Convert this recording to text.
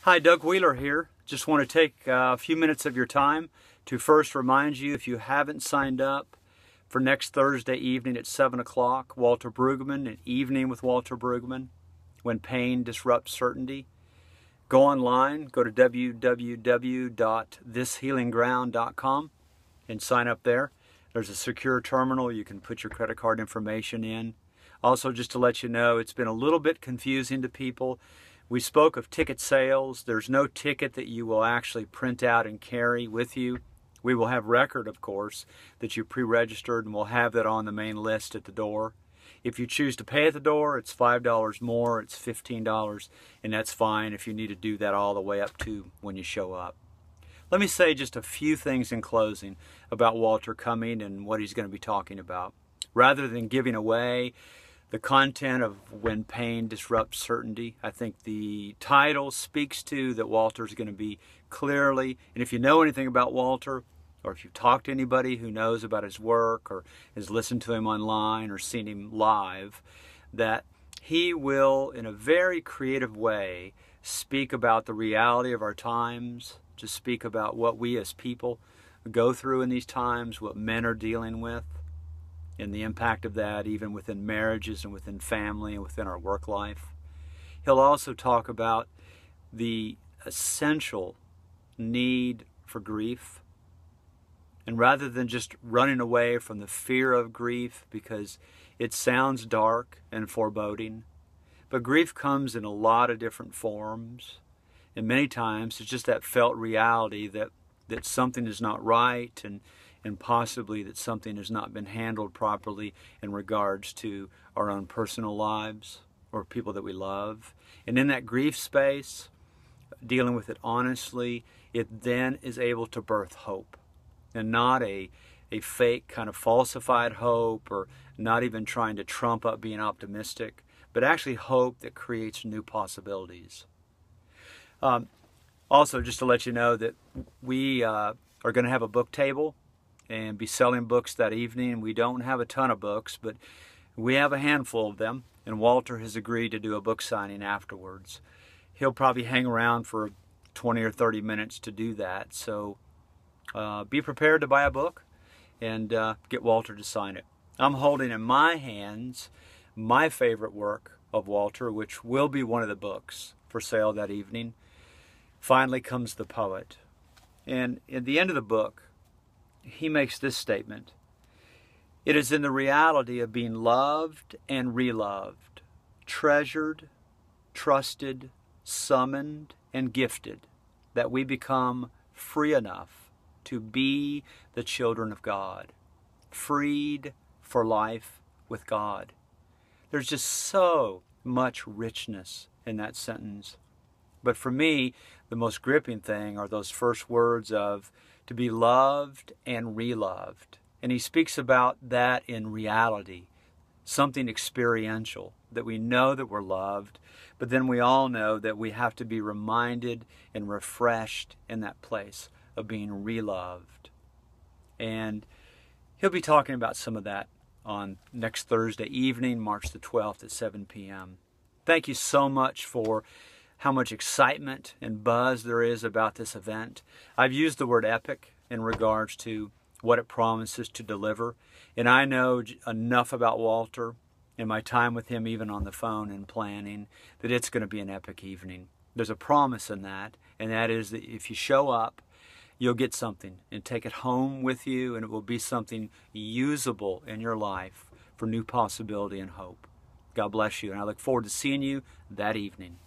Hi, Doug Wheeler here. Just want to take a few minutes of your time to first remind you, if you haven't signed up for next Thursday evening at 7 o'clock, Walter Brueggemann, an evening with Walter Brueggemann, When Pain Disrupts Certainty. Go online, go to www.thishealingground.com and sign up there. There's a secure terminal. You can put your credit card information in. Also, just to let you know, it's been a little bit confusing to people. We spoke of ticket sales. There's no ticket that you will actually print out and carry with you. We will have record, of course, that you pre-registered, and we'll have that on the main list at the door. If you choose to pay at the door, it's $5 more, it's $15, and that's fine if you need to do that all the way up to when you show up. Let me say just a few things in closing about Walter coming and what he's going to be talking about. Rather than giving away the content of When Pain Disrupts Certainty, I think the title speaks to that Walter's going to be clearly, and if you know anything about Walter, or if you've talked to anybody who knows about his work, or has listened to him online, or seen him live, that he will, in a very creative way, speak about the reality of our times, to speak about what we as people go through in these times, what men are dealing with, and the impact of that even within marriages and within family and within our work life. He'll also talk about the essential need for grief. And rather than just running away from the fear of grief because it sounds dark and foreboding, but grief comes in a lot of different forms. And many times it's just that felt reality that something is not right, and possibly that something has not been handled properly in regards to our own personal lives or people that we love. And in that grief space, dealing with it honestly, it then is able to birth hope. And not a fake kind of falsified hope, or not even trying to trump up being optimistic, but actually hope that creates new possibilities. Also, just to let you know that we are going to have a book table and be selling books that evening. We don't have a ton of books, but we have a handful of them, and Walter has agreed to do a book signing afterwards. He'll probably hang around for 20 or 30 minutes to do that, so be prepared to buy a book and get Walter to sign it. I'm holding in my hands my favorite work of Walter, which will be one of the books for sale that evening. Finally Comes the Poet. And at the end of the book, he makes this statement: "It is in the reality of being loved and reloved, treasured, trusted, summoned, and gifted, that we become free enough to be the children of God, freed for life with God." There's just so much richness in that sentence. But for me, the most gripping thing are those first words of to be loved and reloved. And he speaks about that in reality, something experiential, that we know that we're loved, but then we all know that we have to be reminded and refreshed in that place of being reloved. And he'll be talking about some of that on next Thursday evening, March the 12th at 7 p.m. Thank you so much for how much excitement and buzz there is about this event. I've used the word epic in regards to what it promises to deliver. And I know enough about Walter and my time with him, even on the phone and planning, that it's going to be an epic evening. There's a promise in that, and that is that if you show up, you'll get something and take it home with you, and it will be something usable in your life for new possibility and hope. God bless you, and I look forward to seeing you that evening.